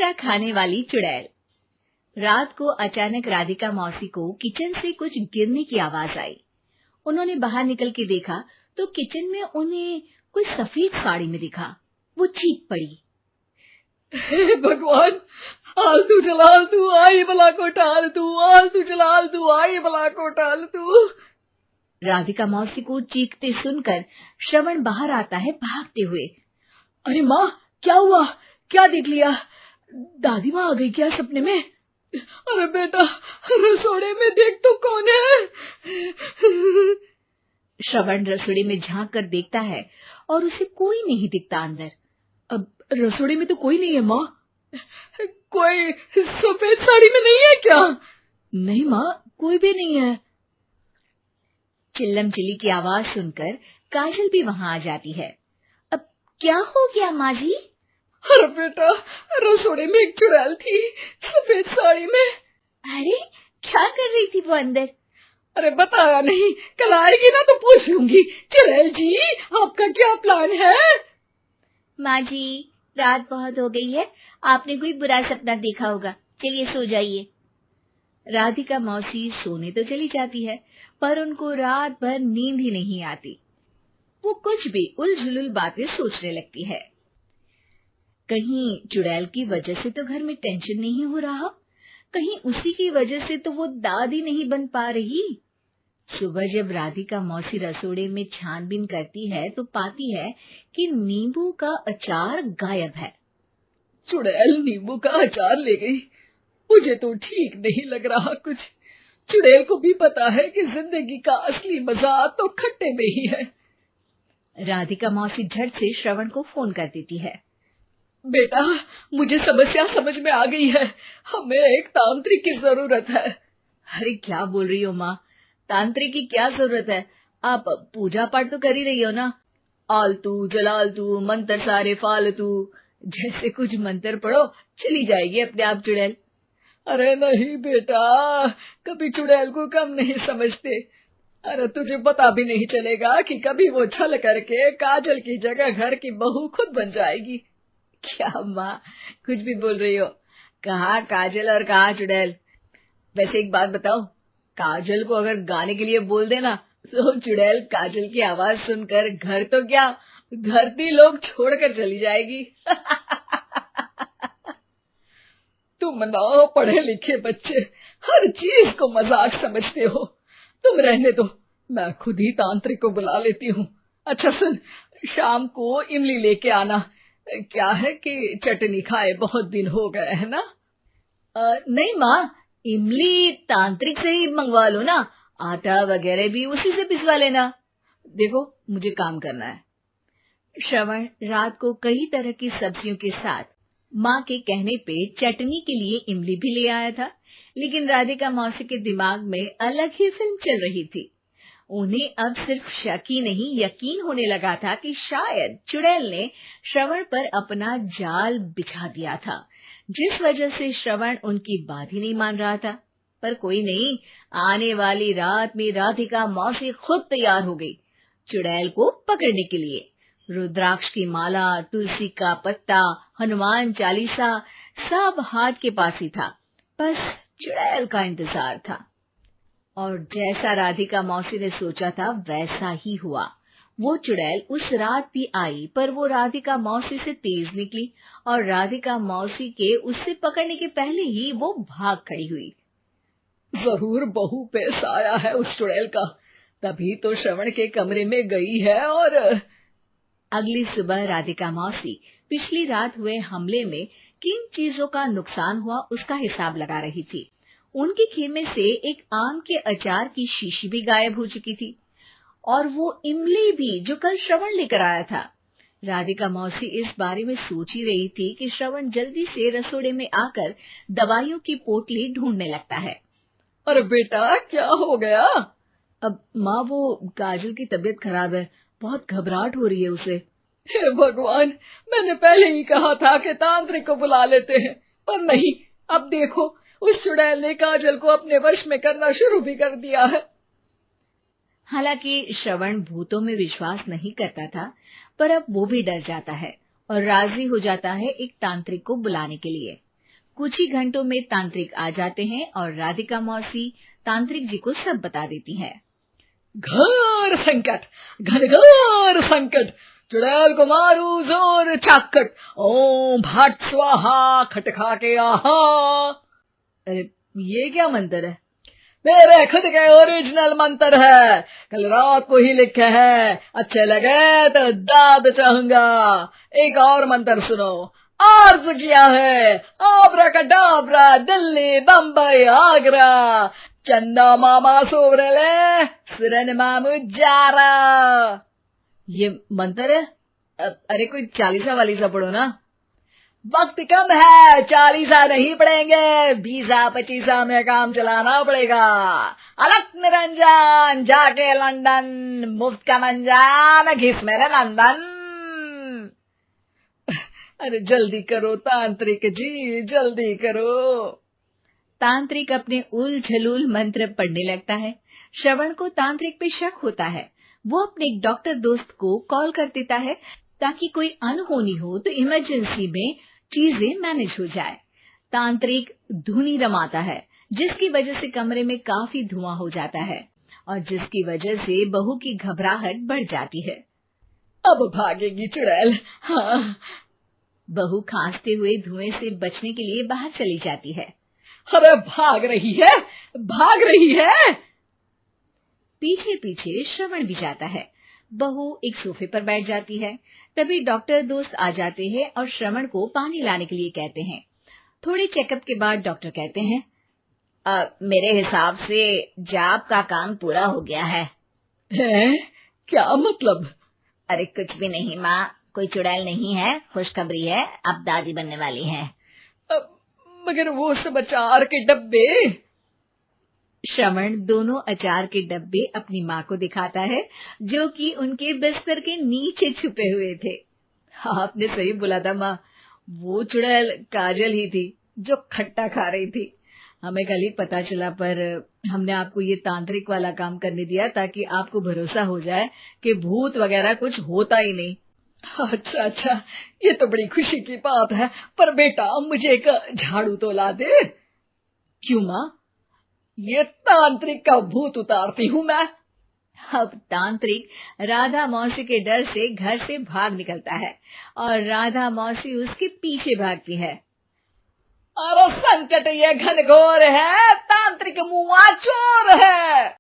खट्टा खाने वाली चुड़ैल। रात को अचानक राधिका मौसी को किचन से कुछ गिरने की आवाज आई। उन्होंने बाहर निकल के देखा तो किचन में उन्हें कुछ सफेद साड़ी में दिखा। वो चीख पड़ी, हे भगवान, आलतू जलाल तू आई बला को टाल तू, आलतू जलाल तू आई बला को टाल तू। राधिका मौसी को चीखते सुनकर श्रवण बाहर आता है भागते हुए। अरे माँ, क्या हुआ? क्या देख लिया? दादी माँ आ गई क्या सपने में? अरे बेटा, रसोड़े में देख तो कौन है? श्रवण रसोड़े में झांक कर देखता है और उसे कोई नहीं दिखता अंदर। अब रसोड़े में तो कोई नहीं है माँ। कोई सफेद साड़ी में नहीं है क्या? नहीं माँ, कोई भी नहीं है। चिल्लम चिल्ली की आवाज सुनकर काजल भी वहां आ जाती है। अब क्या हो गया माँ जी? अरे बेटा, रसोड़े में एक चुड़ैल थी सफेद साड़ी में। अरे क्या कर रही थी वो अंदर? अरे बताया नहीं, कल आएगी ना तो पूछ लूंगी। चुड़ैल जी, आपका क्या प्लान है? माँ जी, रात बहुत हो गई है, आपने कोई बुरा सपना देखा होगा, चलिए सो जाइए। राधिका मौसी सोने तो चली जाती है, पर उनको रात भर नींद ही नहीं आती। वो कुछ भी उलझुल बातें सोचने लगती है। कहीं चुड़ैल की वजह से तो घर में टेंशन नहीं हो रहा, कहीं उसी की वजह से तो वो दादी नहीं बन पा रही। सुबह जब राधिका मौसी रसोड़े में छानबीन करती है तो पाती है कि नींबू का अचार गायब है। चुड़ैल नींबू का अचार ले गई, मुझे तो ठीक नहीं लग रहा कुछ। चुड़ैल को भी पता है कि जिंदगी का असली मजा तो खट्टे में ही है। राधिका मौसी झट से श्रवण को फोन कर देती है। बेटा, मुझे समस्या समझ में आ गई है, हमें एक तांत्रिक की जरूरत है। अरे क्या बोल रही हो माँ, तांत्रिक की क्या जरूरत है? आप पूजा पाठ तो कर ही रही हो ना। आलतू जलालतू मंत्र सारे फालतू जैसे कुछ मंत्र पढ़ो, चली जाएगी अपने आप चुड़ैल। अरे नहीं बेटा, कभी चुड़ैल को कम नहीं समझते। अरे तुझे पता भी नहीं चलेगा कि कभी वो छल करके काजल की जगह घर की बहू खुद बन जाएगी। क्या माँ, कुछ भी बोल रही हो? कहाँ काजल और कहाँ चुड़ैल? वैसे एक बात बताओ, काजल को अगर गाने के लिए बोल देना तो चुड़ैल काजल की आवाज सुनकर घर तो क्या, धरती लोग छोड़कर चली जाएगी। तुम ना पढ़े लिखे बच्चे हर चीज को मजाक समझते हो। तुम रहने दो, मैं खुद ही तांत्रिक को बुला लेती हूँ। अच्छा सुन, शाम को इमली लेके आना। क्या है कि चटनी खाए बहुत दिन हो गए है ना। नहीं माँ, इमली तांत्रिक से ही मंगवा लो ना, आटा वगैरह भी उसी से पिसवा लेना। देखो मुझे काम करना है। श्रवण रात को कई तरह की सब्जियों के साथ माँ के कहने पे चटनी के लिए इमली भी ले आया था, लेकिन राधिका मौसी के दिमाग में अलग ही फिल्म चल रही थी। उन्हें अब सिर्फ शक ही नहीं यकीन होने लगा था कि शायद चुड़ैल ने श्रवण पर अपना जाल बिछा दिया था, जिस वजह से श्रवण उनकी बात ही नहीं मान रहा था। पर कोई नहीं, आने वाली रात में राधिका मौसी खुद तैयार हो गई चुड़ैल को पकड़ने के लिए। रुद्राक्ष की माला, तुलसी का पत्ता, हनुमान चालीसा सब हाथ के पास ही था, बस चुड़ैल का इंतजार था। और जैसा राधिका मौसी ने सोचा था वैसा ही हुआ। वो चुड़ैल उस रात भी आई, पर वो राधिका मौसी से तेज निकली और राधिका मौसी के उससे पकड़ने के पहले ही वो भाग खड़ी हुई। जरूर बहू पे साया है उस चुड़ैल का, तभी तो श्रवण के कमरे में गई है। और अगली सुबह राधिका मौसी पिछली रात हुए हमले में किन चीजों का नुकसान हुआ उसका हिसाब लगा रही थी। उनके खेमे से एक आम के अचार की शीशी भी गायब हो चुकी थी और वो इमली भी जो कल श्रवण लेकर आया था। राधिका मौसी इस बारे में सोच ही रही थी कि श्रवण जल्दी से रसोड़े में आकर दवाइयों की पोटली ढूंढने लगता है। अरे बेटा, क्या हो गया? अब माँ, वो काजल की तबीयत खराब है, बहुत घबराहट हो रही है उसे। हे भगवान, मैंने पहले ही कहा था कि तांत्रिक को बुला लेते हैं, पर नहीं। अब देखो, उस चुड़ैल ने काजल को अपने वश में करना शुरू भी कर दिया है। हालांकि श्रवण भूतों में विश्वास नहीं करता था, पर अब वो भी डर जाता है और राजी हो जाता है एक तांत्रिक को बुलाने के लिए। कुछ ही घंटों में तांत्रिक आ जाते हैं और राधिका मौसी तांत्रिक जी को सब बता देती है। घोर संकट, घनघोर संकट, चुड़ैल को मारू जोर चाकट, ओम भट स्वाहा खटखा के आहा। अरे ये क्या मंत्र है? मेरे खुद के ओरिजिनल मंत्र है, कल रात को ही लिखे हैं, अच्छे लगे तो दाद चाहूंगा। एक और मंत्र सुनो, अर्ज किया है आब्राकडाब्रा, दिल्ली बम्बई आगरा, चंदा मामा सोरले सुरन मामू जारा। ये मंत्र है? अरे कोई 40 वालीसा पढ़ो ना। वक्त कम है, 40 नहीं पड़ेंगे, 20-25 में काम चलाना पड़ेगा। अलग निरंजन जाके लंदन, मुफ्त का मंजान घिस मेरे नंदन। अरे जल्दी करो तांत्रिक जी, जल्दी करो। तांत्रिक अपने उल झलूल मंत्र पढ़ने लगता है। श्रवण को तांत्रिक पे शक होता है। वो अपने एक डॉक्टर दोस्त को कॉल कर देता है ताकि कोई अनहोनी हो तो इमरजेंसी में चीजें मैनेज हो जाए। तांत्रिक धुनी रमाता है, जिसकी वजह से कमरे में काफी धुआं हो जाता है और जिसकी वजह से बहू की घबराहट बढ़ जाती है। अब भागेगी चुड़ैल। हाँ। बहू खांसते हुए धुएं से बचने के लिए बाहर चली जाती है। अरे भाग रही है, भाग रही है। पीछे पीछे श्रवण भी जाता है। बहू एक सोफे पर बैठ जाती है। तभी डॉक्टर दोस्त आ जाते हैं और श्रवण को पानी लाने के लिए कहते हैं। थोड़े चेकअप के बाद डॉक्टर कहते हैं, मेरे हिसाब से जाप का काम पूरा हो गया है। क्या मतलब? अरे कुछ भी नहीं माँ, कोई चुड़ैल नहीं है, खुशखबरी है, अब दादी बनने वाली है। मगर वो सब अचार के डब्बे। श्रवण दोनों अचार के डब्बे अपनी माँ को दिखाता है, जो कि उनके बिस्तर के नीचे छुपे हुए थे। आपने सही बोला था माँ, वो चुड़ैल काजल ही थी जो खट्टा खा रही थी। हमें कल ही पता चला, पर हमने आपको ये तांत्रिक वाला काम करने दिया ताकि आपको भरोसा हो जाए कि भूत वगैरह कुछ होता ही नहीं। अच्छा, ये तो बड़ी खुशी की बात है, पर बेटा मुझे एक झाड़ू तो ला दे। क्यों माँ? ये तांत्रिक का भूत उतारती हूँ मैं। अब तांत्रिक राधा मौसी के डर से घर से भाग निकलता है और राधा मौसी उसके पीछे भागती है। अरे संकट ये घनघोर है, तांत्रिक मुआ चोर है।